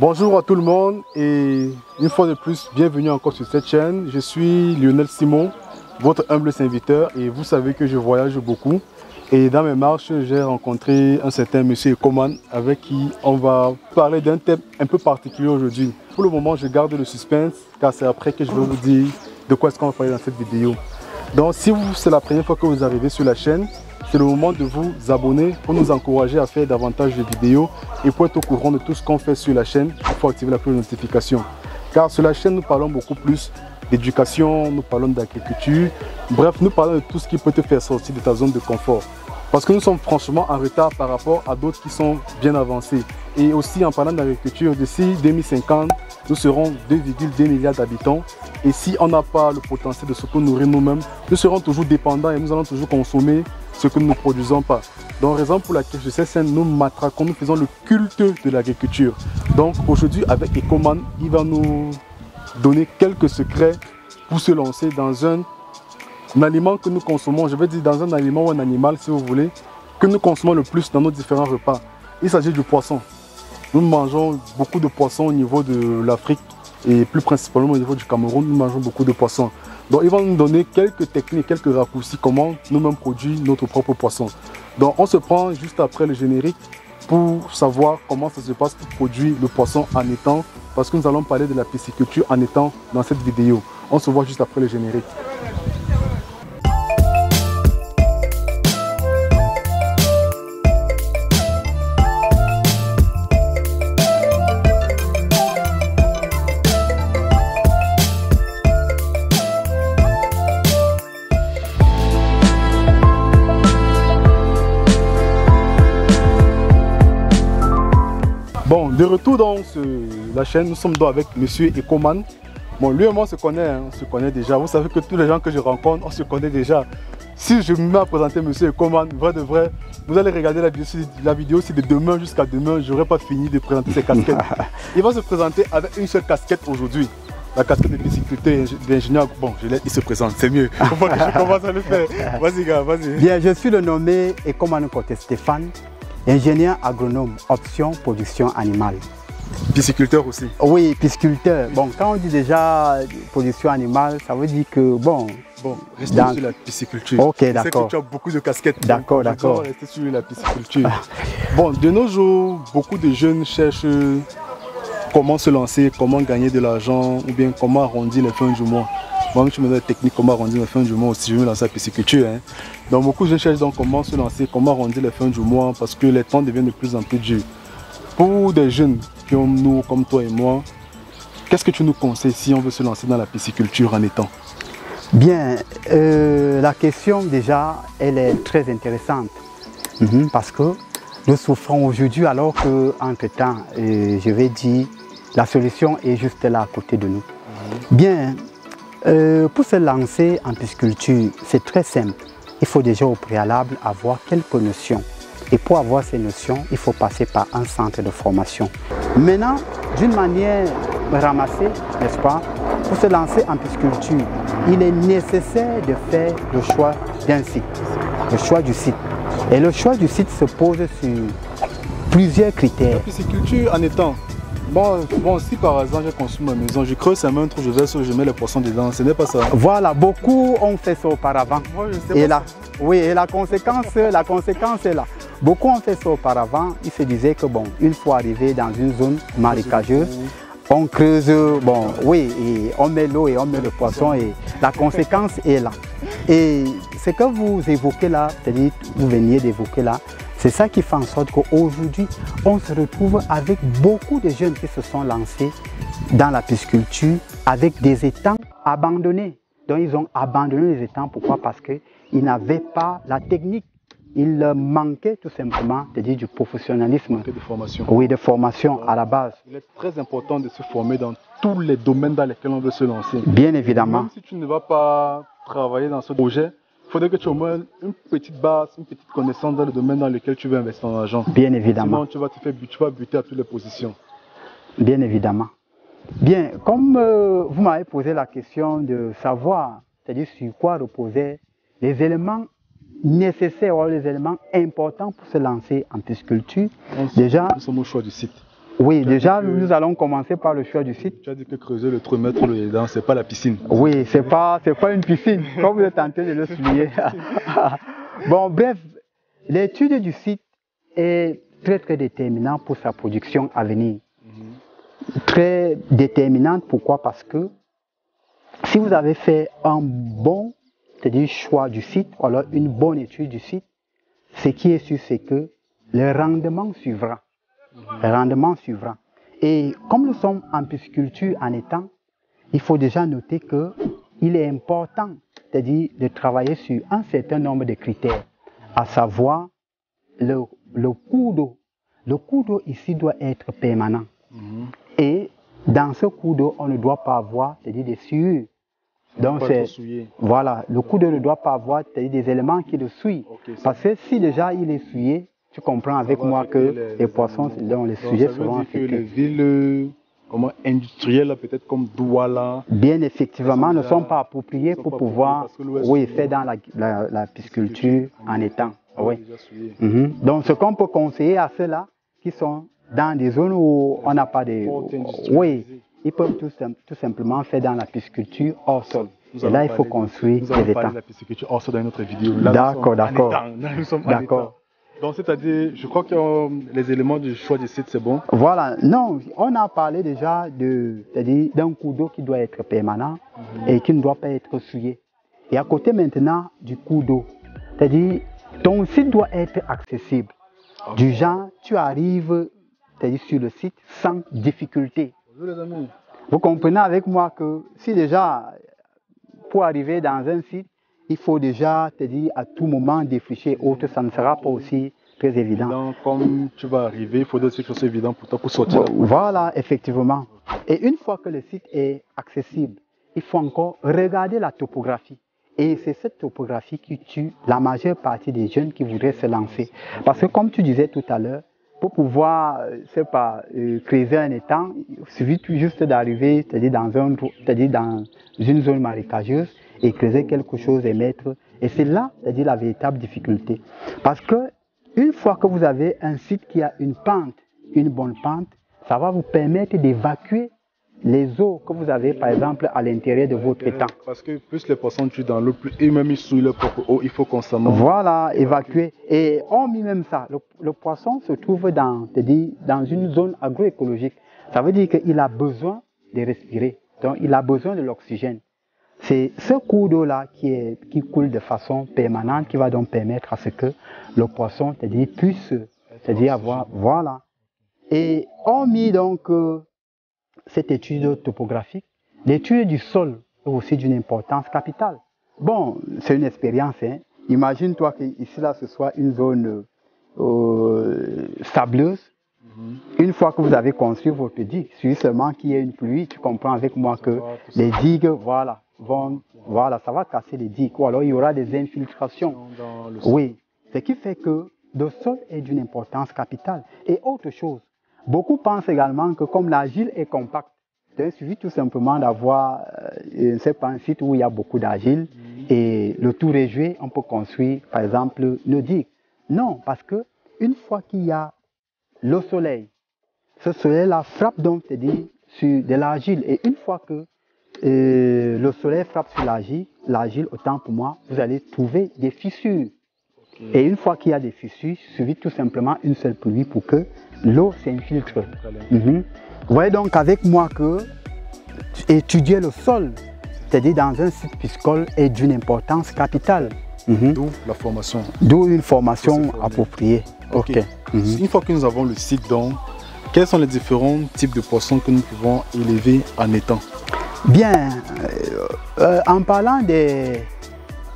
Bonjour à tout le monde et une fois de plus, bienvenue encore sur cette chaîne. Je suis Lionel Simon, votre humble serviteur et vous savez que je voyage beaucoup. Et dans mes marches, j'ai rencontré un certain monsieur Ekoman avec qui on va parler d'un thème un peu particulier aujourd'hui. Pour le moment, je garde le suspense car c'est après que je vais vous dire de quoi est-ce qu'on va parler dans cette vidéo. Donc si c'est la première fois que vous arrivez sur la chaîne, c'est le moment de vous abonner pour nous encourager à faire davantage de vidéos et pour être au courant de tout ce qu'on fait sur la chaîne, il faut activer la cloche de notification. Car sur la chaîne, nous parlons beaucoup plus d'éducation, nous parlons d'agriculture, bref, nous parlons de tout ce qui peut te faire sortir de ta zone de confort. Parce que nous sommes franchement en retard par rapport à d'autres qui sont bien avancés. Et aussi en parlant d'agriculture, d'ici 2050, nous serons 2,2 milliards d'habitants. Et si on n'a pas le potentiel de se nourrir nous-mêmes, nous serons toujours dépendants et nous allons toujours consommer ce que nous ne produisons pas. Donc, raison pour laquelle sur cette scène, nous matraquons, nous faisons le culte de l'agriculture. Donc aujourd'hui, avec Ekoman, il va nous donner quelques secrets pour se lancer dans un aliment que nous consommons, je vais dire dans un aliment ou un animal si vous voulez, que nous consommons le plus dans nos différents repas. Il s'agit du poisson. Nous mangeons beaucoup de poissons au niveau de l'Afrique et plus principalement au niveau du Cameroun, nous mangeons beaucoup de poissons. Donc ils vont nous donner quelques techniques, quelques raccourcis, comment nous-mêmes produire notre propre poisson. Donc on se prend juste après le générique pour savoir comment ça se passe pour produire le poisson en étang, parce que nous allons parler de la pisciculture en étang dans cette vidéo. On se voit juste après le générique. Bon, de retour dans la chaîne, nous sommes donc avec monsieur Ekoman. Bon, lui et moi on se connaît déjà. Vous savez que tous les gens que je rencontre, on se connaît déjà. Si je me mets à présenter monsieur Ekoman, vrai de vrai, vous allez regarder la vidéo, c'est de demain jusqu'à demain, je n'aurai pas fini de présenter ses casquettes. Il va se présenter avec une seule casquette aujourd'hui. La casquette de pisciculteur d'ingénieur. Bon, il se présente, c'est mieux. Comment je commence à le faire? Vas-y gars, vas-y. Bien, je suis le nommé Ekoman Côté Stéphane. Ingénieur agronome, option production animale. Pisciculteur aussi? Oui, pisciculteur. Bon, quand on dit déjà production animale, ça veut dire que bon... Bon, restons sur la pisciculture. Ok, d'accord. Je sais que tu as beaucoup de casquettes. D'accord, d'accord. On va rester sur la pisciculture. Bon, de nos jours, beaucoup de jeunes cherchent comment se lancer, comment gagner de l'argent ou bien comment arrondir les fins du mois. Moi, je me donne la technique comment arrondir les fins du mois aussi, je me lance à la pisciculture. Donc beaucoup de jeunes cherchent donc comment se lancer, comment arrondir les fins du mois parce que les temps deviennent de plus en plus durs. Pour des jeunes comme nous, comme toi et moi, qu'est-ce que tu nous conseilles si on veut se lancer dans la pisciculture en étang? Bien, la question déjà, elle est très intéressante parce que nous souffrons aujourd'hui alors qu'entre-temps, je vais dire, la solution est juste là à côté de nous. Bien, pour se lancer en pisciculture, c'est très simple. Il faut déjà au préalable avoir quelques notions. Et pour avoir ces notions, il faut passer par un centre de formation. Maintenant, d'une manière ramassée, n'est-ce pas, pour se lancer en pisciculture, il est nécessaire de faire le choix d'un site, le choix du site. Et le choix du site se pose sur plusieurs critères. La pisciculture en étang. Bon, si par exemple j'ai construit ma maison, je creuse un trou, je verse, je mets les poissons dedans, ce n'est pas ça. Voilà, beaucoup ont fait ça auparavant. Moi, je sais et pas là, oui, et la conséquence est là. Beaucoup ont fait ça auparavant, ils se disaient que bon, une fois arrivé dans une zone marécageuse, on creuse, bon, oui, et on met l'eau et on met le poisson et la conséquence est là. Et ce que vous évoquez là, c'est-à-dire vous veniez d'évoquer là, c'est ça qui fait en sorte qu'aujourd'hui, on se retrouve avec beaucoup de jeunes qui se sont lancés dans la pisciculture avec des étangs abandonnés. Donc ils ont abandonné les étangs, pourquoi? Parce qu'ils n'avaient pas la technique. Il manquait tout simplement, c'est-à-dire du professionnalisme. De formation. Oui, de formation à la base. Il est très important de se former dans tous les domaines dans lesquels on veut se lancer. Bien évidemment. Même si tu ne vas pas travailler dans ce projet, il faudrait que tu aies au moins une petite base, une petite connaissance dans le domaine dans lequel tu veux investir ton argent. Bien évidemment. Sinon, tu vas buter à toutes les positions. Bien évidemment. Bien, comme vous m'avez posé la question de savoir, c'est-à-dire sur quoi reposaient les éléments nécessaires, ou les éléments importants pour se lancer en pisciculture, Nous sommes au choix du site. Oui, déjà, nous allons commencer par le choix du site. Tu as dit que creuser le trou et mettre l'eau dedans, ce n'est pas la piscine. Oui, c'est pas une piscine, comme vous êtes en train de le souligner. Bon, bref, l'étude du site est très déterminante pour sa production à venir. Très déterminante, pourquoi? Parce que si vous avez fait un bon, c'est-à-dire choix du site, ou alors une bonne étude du site, ce qui est sûr, c'est que le rendement suivra. Le rendement suivra. Et comme nous sommes en pisciculture en étang, il faut déjà noter qu'il est important, c'est-à-dire de travailler sur un certain nombre de critères, à savoir le cours d'eau. Le cours d'eau ici doit être permanent. Et dans ce cours d'eau, on ne doit pas avoir, c'est-à-dire des souillures. Donc voilà, le cours d'eau ne doit pas avoir, c'est-à-dire des éléments qui le souillent. Parce que si déjà il est souillé, tu comprends avec moi que les poissons, donc les sujets seront affectés. Les villes industrielles, peut-être comme Douala, bien effectivement, ne sont pas appropriées pour pouvoir faire dans la pisciculture en étang. Oui. Donc ce qu'on peut conseiller à ceux-là qui sont dans des zones où on n'a pas de... Oui, ils peuvent tout simplement faire dans la pisciculture hors sol. Et là, il faut construire des étangs. La pisciculture hors sol dans notre vidéo. D'accord. D'accord. Donc, c'est-à-dire, je crois que les éléments du choix du site, c'est bon. Voilà. Non, on a parlé déjà d'un cours d'eau qui doit être permanent et qui ne doit pas être souillé. Et à côté maintenant du cours d'eau, c'est-à-dire, ton site doit être accessible. Du genre, tu arrives sur le site sans difficulté. Bonjour les amis. Vous comprenez avec moi que si déjà, pour arriver dans un site, il faut déjà à tout moment défricher autre, ça ne sera pas aussi très évident. Donc, comme tu vas arriver, il faut que ce soit évident pour toi pour sortir. Voilà, effectivement. Et une fois que le site est accessible, il faut encore regarder la topographie. Et c'est cette topographie qui tue la majeure partie des jeunes qui voudraient se lancer. Parce que comme tu disais tout à l'heure, pour pouvoir, creuser un étang, il suffit tout juste d'arriver, dans une zone marécageuse et creuser quelque chose et mettre. Et c'est là, la véritable difficulté. Parce que une fois que vous avez un site qui a une pente, une bonne pente, ça va vous permettre d'évacuer les eaux que vous avez, par exemple, à l'intérieur de votre étang. Parce que plus les poissons tuent dans l'eau, plus eux-mêmes ils souillent leur propre eau, il faut constamment... Voilà, évacuer. Et on met même ça. Le poisson se trouve dans une zone agroécologique. Ça veut dire qu'il a besoin de respirer. Donc, il a besoin de l'oxygène. C'est ce cours d'eau-là qui coule de façon permanente qui va donc permettre à ce que le poisson, puisse, avoir... Voilà. Et on met donc... cette étude topographique, l'étude du sol est aussi d'une importance capitale. Bon, c'est une expérience. Imagine-toi qu'ici, là, ce soit une zone sableuse. Une fois que vous avez construit votre digue, il suffit seulement qu'il y ait une pluie, tu comprends avec moi que les digues, ça va casser les digues. Ou alors il y aura des infiltrations. Oui, ce qui fait que le sol est d'une importance capitale. Et autre chose, beaucoup pensent également que comme l'argile est compacte, il suffit tout simplement d'avoir un site où il y a beaucoup d'argile et le tout réjouir, on peut construire par exemple une digue. Non, parce que une fois qu'il y a le soleil, ce soleil-là frappe donc sur de l'argile. Et une fois que le soleil frappe sur l'argile, autant pour moi, vous allez trouver des fissures. Et une fois qu'il y a des fissures, il suffit tout simplement une seule pluie pour que l'eau s'infiltre. Vous voyez donc avec moi que étudier le sol, c'est-à-dire dans un site piscicole, est d'une importance capitale. D'où la formation. D'où une formation appropriée. Ok. Une fois que nous avons le site, donc, quels sont les différents types de poissons que nous pouvons élever en étang? Bien, en parlant des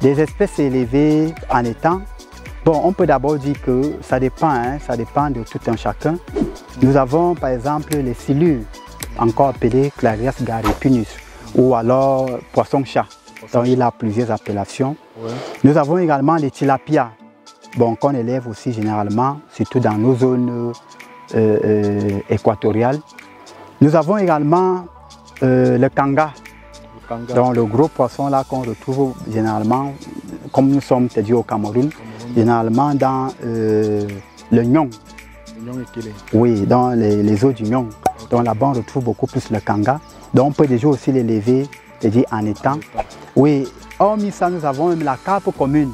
espèces élevées en étang, bon, on peut d'abord dire que ça dépend, ça dépend de tout un chacun. Nous avons par exemple les silures, encore appelés Clarias garipinus, ou alors poisson-chat. Donc il a plusieurs appellations. Ouais. Nous avons également les tilapias, bon, qu'on élève aussi généralement, surtout dans nos zones équatoriales. Nous avons également le kanga. Donc le gros poisson là qu'on retrouve généralement, comme nous sommes au Cameroun, généralement dans le Nyong. Oui, dans les eaux du Nyong. Donc là-bas, on retrouve beaucoup plus le kanga. Donc on peut déjà aussi l'élever, c'est-à-dire en étang. Oui, hormis ça, nous avons même la carpe commune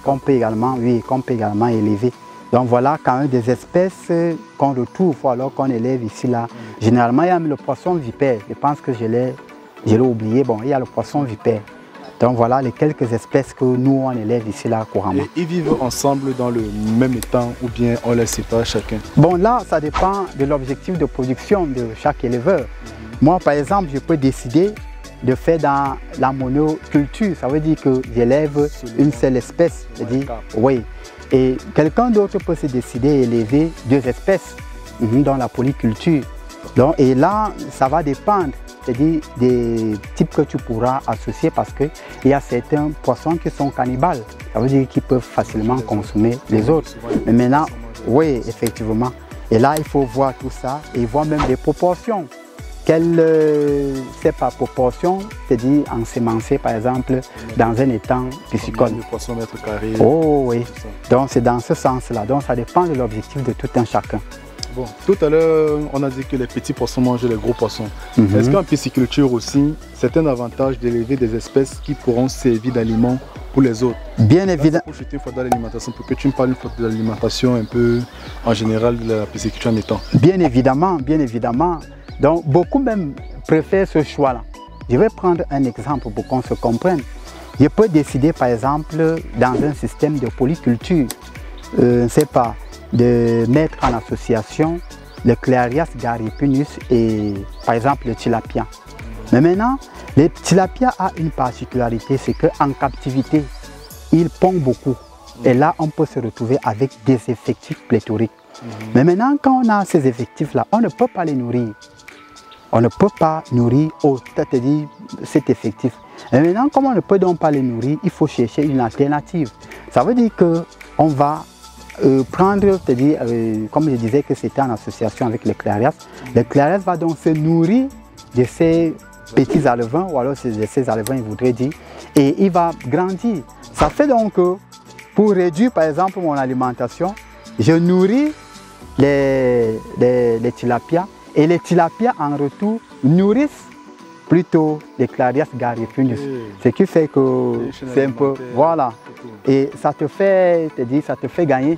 qu'on peut également, élever. Donc voilà quand même des espèces qu'on retrouve ou alors qu'on élève ici là. Généralement, il y a le poisson vipère. Je pense que je l'ai oublié. Bon, il y a le poisson vipère. Donc voilà les quelques espèces que nous on élève ici là couramment. Et ils vivent ensemble dans le même étang ou bien on les sépare chacun? Bon là, ça dépend de l'objectif de production de chaque éleveur. Moi par exemple, je peux décider de faire dans la monoculture. Ça veut dire que j'élève une seule espèce. Oui. Et quelqu'un d'autre peut se décider à élever 2 espèces dans la polyculture. Donc, et là, ça va dépendre, c'est-à-dire des types que tu pourras associer parce qu'il y a certains poissons qui sont cannibales. Ça veut dire qu'ils peuvent facilement consommer les autres. Mais maintenant, oui, effectivement. Et là, il faut voir tout ça et voir même les proportions. C'est par proportion, c'est-à-dire ensemencer par exemple dans un étang piscicole. Le poisson mètre carré. Oh oui, donc c'est dans ce sens-là. Donc ça dépend de l'objectif de tout un chacun. Bon, tout à l'heure, on a dit que les petits poissons mangent les gros poissons. Est-ce qu'en pisciculture aussi, c'est un avantage d'élever des espèces qui pourront servir d'aliment pour les autres? Bien évidemment. Pour chuter une fois dans l'alimentation, pour que tu me parles une fois de l'alimentation un peu en général de la pisciculture en étang. Bien évidemment, bien évidemment. Donc beaucoup même préfèrent ce choix-là. Je vais prendre un exemple pour qu'on se comprenne. Je peux décider par exemple dans un système de polyculture, c'est pas de mettre en association le Clérias gariepinus et par exemple le tilapia. Mais maintenant, le tilapia a une particularité, c'est qu'en captivité, il pond beaucoup. Et là, on peut se retrouver avec des effectifs pléthoriques. Mais maintenant, quand on a ces effectifs-là, on ne peut pas les nourrir. On ne peut pas nourrir c'est-à-dire cet effectif. Et maintenant, comme on ne peut donc pas les nourrir, il faut chercher une alternative. Ça veut dire qu'on va prendre, c'est-à-dire, comme je disais que c'était en association avec le Clérias, le Clérias va donc se nourrir de ces petits alevins, ou alors de ces alevins, il voudrait dire, et il va grandir. Ça fait donc que pour réduire par exemple mon alimentation, je nourris les tilapias. Et les tilapias en retour nourrissent plutôt les Clérias gariepinus. Ce qui fait que c'est un peu... Voilà. Et ça te fait gagner.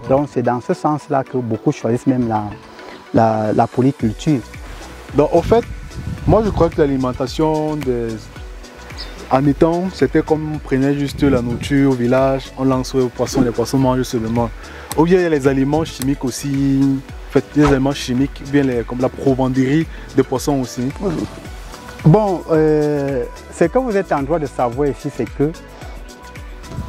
Donc c'est dans ce sens-là que beaucoup choisissent même la polyculture. Donc au fait, moi je crois que l'alimentation en étang, c'était comme on prenait juste la nourriture au village, on lançait aux poissons, les poissons mangent seulement. Ou bien il y a les aliments chimiques aussi. Des éléments chimiques, bien comme la provenderie des poissons aussi. Bon, ce que vous êtes en droit de savoir ici, c'est que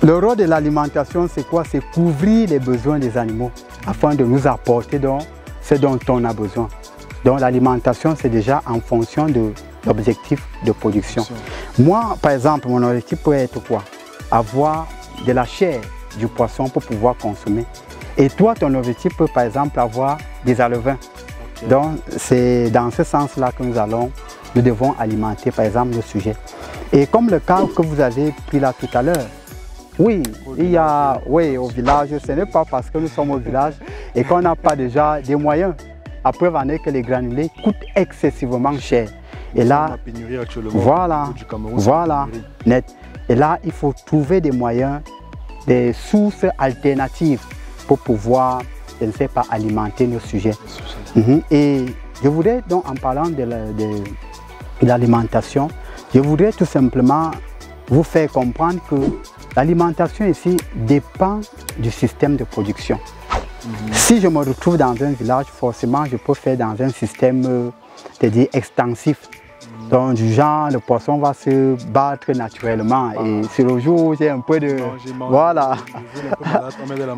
le rôle de l'alimentation, c'est quoi? C'est couvrir les besoins des animaux afin de nous apporter donc ce dont on a besoin. Donc l'alimentation, c'est déjà en fonction de l'objectif de production. Moi, par exemple, mon objectif peut être quoi? Avoir de la chair du poisson pour pouvoir consommer. Et toi, ton objectif peut par exemple avoir des alevins. Donc c'est dans ce sens-là que nous devons alimenter par exemple le sujet. Et comme le cas que vous avez pris là tout à l'heure, oui, il y a, oui, au village, ce n'est pas parce que nous sommes au village et qu'on n'a pas déjà des moyens. À preuve en est que les granulés coûtent excessivement cher. Et là, voilà, net. Et là, il faut trouver des moyens, des sources alternatives pour pouvoir, je ne sais pas, alimenter nos sujets. Et je voudrais donc, en parlant de l'alimentation, je voudrais tout simplement vous faire comprendre que l'alimentation ici dépend du système de production. Si je me retrouve dans un village, forcément, je peux faire dans un système extensif. Donc, du genre, le poisson va se battre naturellement. Et sur le jour où j'ai un peu de... Voilà.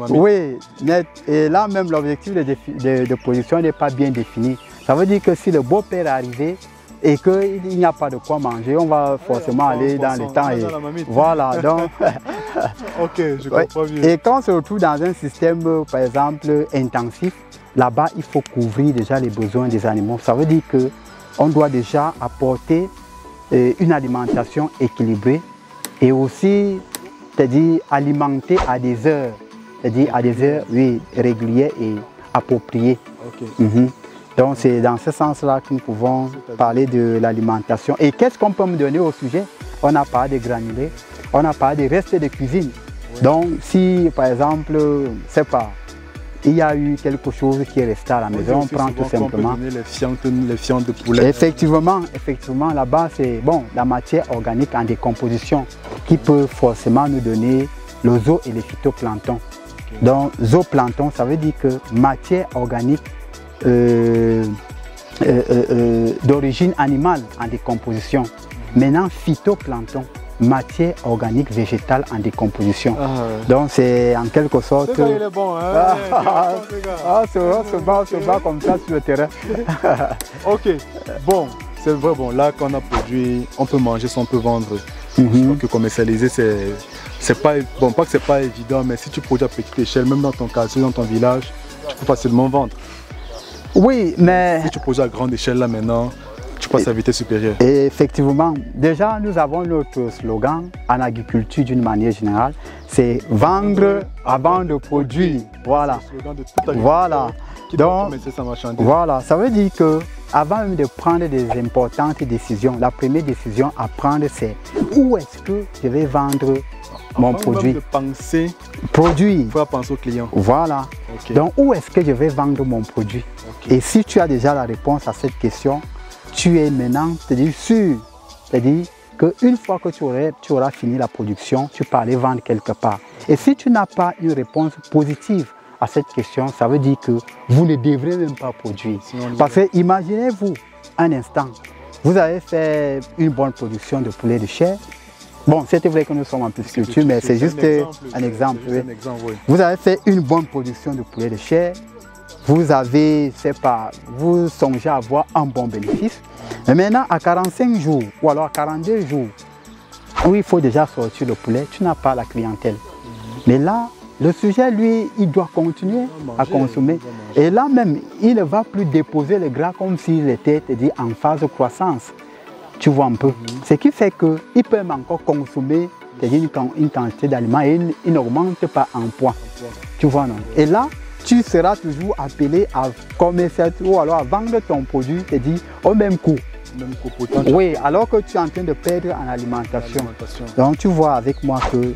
Oui, net. Et là, même l'objectif de production n'est pas bien défini. Ça veut dire que si le beau-père est arrivé et qu'il n'y a pas de quoi manger, on va forcément aller dans les temps. Et voilà, donc... Ok, je comprends bien. Et quand on se retrouve dans un système, par exemple, intensif, là-bas, il faut couvrir déjà les besoins des animaux. Ça veut dire que on doit déjà apporter une alimentation équilibrée et aussi, c'est-à-dire alimenter à des heures, c'est-à-dire à des heures, oui, régulières et appropriée. Donc c'est dans ce sens-là que nous pouvons parler de l'alimentation. Et qu'est-ce qu'on peut me donner au sujet? On n'a pas de granulés, on n'a pas de restes de cuisine. Donc si par exemple, c'est pas, il y a eu quelque chose qui est resté à la maison, on prend tout simplement les fientes de poulet. Effectivement, là-bas c'est bon, la matière organique en décomposition qui peut forcément nous donner le zoo et les phytoplanctons. Donc zooplancton, ça veut dire que matière organique d'origine animale en décomposition. Maintenant phytoplancton, matière organique végétale en décomposition. Donc c'est en quelque sorte... Ce gars, il est bon, hein? On se bat comme ça sur le terrain. Ok, bon, c'est vrai, bon, là qu'on a produit, on peut manger ça, on peut vendre. Je crois que commercialiser, c'est pas, bon, pas que c'est pas évident, mais si tu produis à petite échelle, même dans ton quartier, dans ton village, tu peux facilement vendre. Oui, mais... Si tu produis à grande échelle là maintenant, tu passes à vitesse supérieure. Et effectivement, déjà nous avons notre slogan en agriculture d'une manière générale, c'est vendre avant de produire. Voilà. C'est le slogan de toute agriculture. Voilà. Donc, voilà, ça veut dire que avant même de prendre des importantes décisions, la première décision à prendre c'est où est-ce que je vais vendre mon produit. De penser, produit. Il faut penser au client. Voilà. Donc où est-ce que je vais vendre mon produit? Et si tu as déjà la réponse à cette question, tu es maintenant sûr. C'est-à-dire qu'une fois que tu auras fini la production, tu peux aller vendre quelque part. Et si tu n'as pas une réponse positive à cette question, ça veut dire que vous ne devrez même pas produire. Parce que imaginez-vous un instant, vous avez fait une bonne production de poulet de chair. Bon, c'est vrai que nous sommes en pisciculture, mais c'est juste un exemple. Vous avez fait une bonne production de poulet de chair. Vous avez, c'est pas, vous songez à avoir un bon bénéfice. Mais maintenant, à 45 jours ou alors à 42 jours, où il faut déjà sortir le poulet, tu n'as pas la clientèle. Mais là, le sujet, lui, il doit continuer à consommer. Et là même, il ne va plus déposer le gras comme s'il était en phase de croissance. Tu vois un peu. Ce qui fait qu'il peut même encore consommer une quantité d'aliments et il n'augmente pas en poids. Tu vois, non? Et là, tu seras toujours appelé à commercialiser ou alors à vendre ton produit, au même coût. Oui, alors que tu es en train de perdre en alimentation. Donc tu vois avec moi que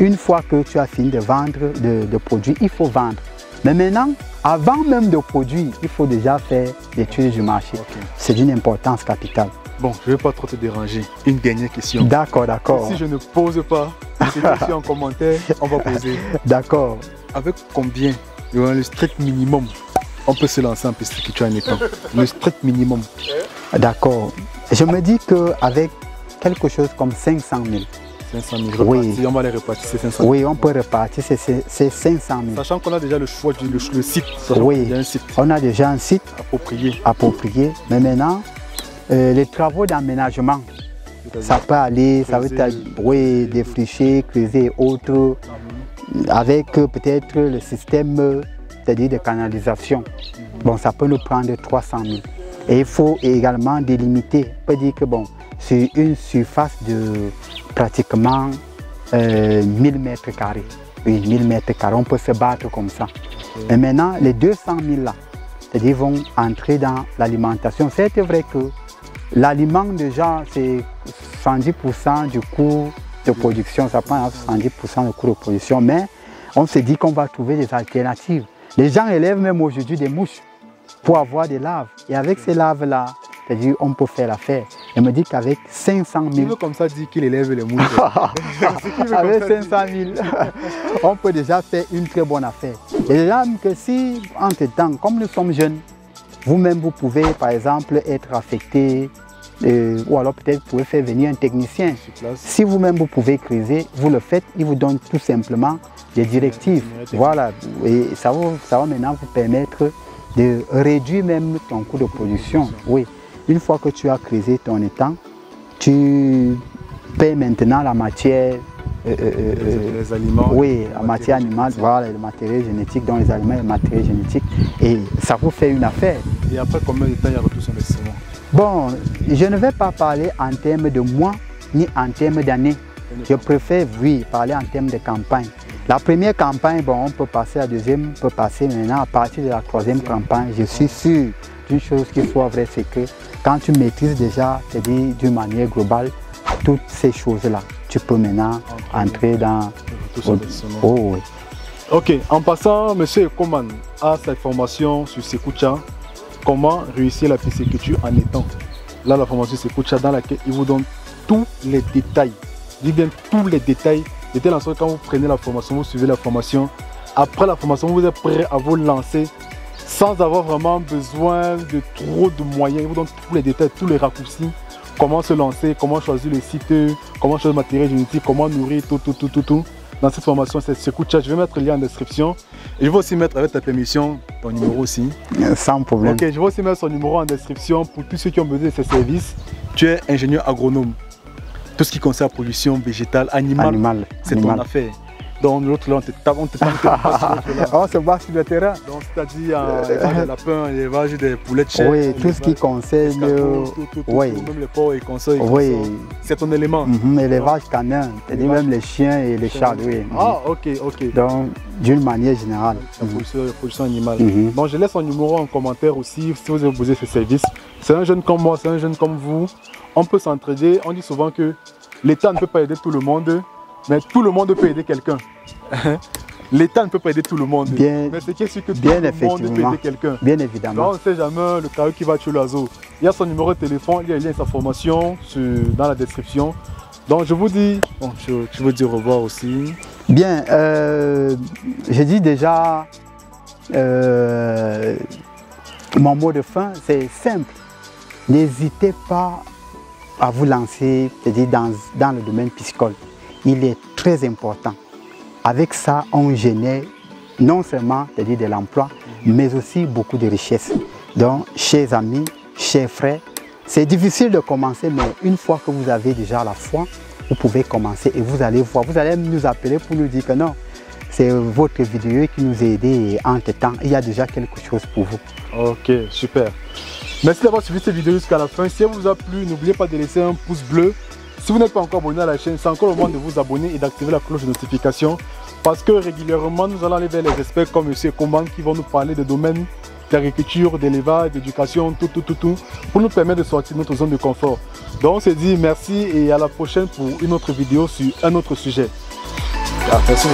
une fois que tu as fini de vendre de produits, il faut vendre. Mais maintenant, avant même de produire, il faut déjà faire l'étude du marché. C'est d'une importance capitale. Bon, je ne vais pas trop te déranger. Une dernière question. D'accord, d'accord. Si je ne pose pas cette question en commentaire, on va poser. D'accord. Avec combien, le strict minimum, on peut se lancer en pisciculture en étant? Le strict minimum. D'accord. Je me dis qu'avec quelque chose comme 500 000. 500 000, oui. On va les répartir, c'est 500 000. Oui, on peut répartir, c'est 500 000. Sachant qu'on a déjà le choix du site. Oui, on a déjà un site approprié. Mais maintenant, les travaux d'aménagement, ça peut aller, ça veut dire, oui, défricher, creuser et autres, avec peut-être le système, c'est-à-dire de canalisation. Bon, ça peut nous prendre 300 000. Et il faut également délimiter, on peut dire que bon, sur une surface de pratiquement 1000 mètres carrés. Oui, 1000 mètres carrés, on peut se battre comme ça. Et maintenant, les 200 000 là, c'est-à-dire vont entrer dans l'alimentation. C'est vrai que l'aliment déjà, c'est 110% du coût de production, ça prend 110% du coût de production, mais on se dit qu'on va trouver des alternatives. Les gens élèvent même aujourd'hui des mouches pour avoir des larves. Et avec ces larves-là, c'est-à-dire on peut faire l'affaire. Je me dis qu'avec 500 000... Il veut comme ça dire qu'il élève les mouches. Avec 500 000, on peut déjà faire une très bonne affaire. Et déjà, que si, entre-temps, comme nous sommes jeunes, vous-même, vous pouvez, par exemple, être affecté, ou alors peut-être vous pouvez faire venir un technicien. Si vous-même, vous pouvez creuser, vous le faites, il vous donne tout simplement des directives. Voilà, et ça va maintenant vous permettre de réduire même ton coût de production. Oui, une fois que tu as creusé ton étang, tu paies maintenant la matière, les aliments. Oui, la matière animale, voilà, le matériel génétique, dans les aliments et le matériel génétique, et ça vous fait une affaire. Et après combien de temps il y a tout son investissement? Bon, je ne vais pas parler en termes de mois ni en termes d'années. Je préfère, oui, parler en termes de campagne. La première campagne, bon, on peut passer à la deuxième, on peut passer maintenant à partir de la troisième campagne. Je suis sûr d'une chose qui soit vraie, c'est que quand tu maîtrises déjà, c'est-à-dire d'une manière globale, toutes ces choses-là, tu peux maintenant entrer dans... Oh, oui. Ok, en passant, M. Ekoman a cette formation sur Sekoucha, comment réussir la pisciculture en étant. Là, la formation Sekoucha dans laquelle il vous donne tous les détails. Je dis bien tous les détails. De telle sorte que quand vous prenez la formation, vous suivez la formation. Après la formation, vous êtes prêt à vous lancer sans avoir vraiment besoin de trop de moyens. Il vous donne tous les détails, tous les raccourcis. Comment se lancer, comment choisir le site, comment choisir le matériel génétique, comment nourrir, tout. Dans cette formation, c'est Sekoucha. Je vais mettre le lien en description. Et je vais aussi mettre, avec ta permission, ton numéro aussi. Sans problème. Ok, je vais aussi mettre son numéro en description pour tous ceux qui ont besoin de ces services. Tu es ingénieur agronome. Tout ce qui concerne la production végétale, animale, c'est ton affaire. Donc l'autre là, on te tape on se bat sur le terrain. Donc c'est-à-dire l'élevage des lapins, l'élevage des poulets de chair. Oui, tout ce qui concerne... Oui. Même les porcs et consorts. Oui. C'est ton élément. L'élevage canin, c'est-à-dire même les chiens et les chats. Oui. Ah, ok. Donc, d'une manière générale. La production animale. Donc je laisse son numéro en commentaire aussi si vous avez besoin de ce service. C'est un jeune comme moi, c'est un jeune comme vous. On peut s'entraider. On dit souvent que l'État ne peut pas aider tout le monde, mais tout le monde peut aider quelqu'un. L'État ne peut pas aider tout le monde. Mais c'est qui est sûr que tout le monde peut aider quelqu'un. Bien évidemment. Donc, on ne sait jamais le carré qui va tuer l'oiseau. Il y a son numéro de téléphone, il y a le lien de sa formation dans la description. Donc je vous dis, bon, tu veux dire au revoir aussi. Bien, je dis déjà, mon mot de fin, c'est simple. N'hésitez pas à vous lancer, c'est-à-dire dans le domaine piscicole. Il est très important. Avec ça, on génère non seulement de l'emploi, mais aussi beaucoup de richesses. Donc, chers amis, chers frères, c'est difficile de commencer, mais une fois que vous avez déjà la foi, vous pouvez commencer et vous allez voir, vous allez nous appeler pour nous dire que non, c'est votre vidéo qui nous a aidés et entre-temps, il y a déjà quelque chose pour vous. Ok, super. Merci d'avoir suivi cette vidéo jusqu'à la fin. Si elle vous a plu, n'oubliez pas de laisser un pouce bleu. Si vous n'êtes pas encore abonné à la chaîne, c'est encore le moment de vous abonner et d'activer la cloche de notification. Parce que régulièrement, nous allons aller vers les experts comme M. Ekoman qui vont nous parler de domaines d'agriculture, d'élevage, d'éducation, tout, pour nous permettre de sortir de notre zone de confort. Donc on se dit merci et à la prochaine pour une autre vidéo sur un autre sujet. Merci.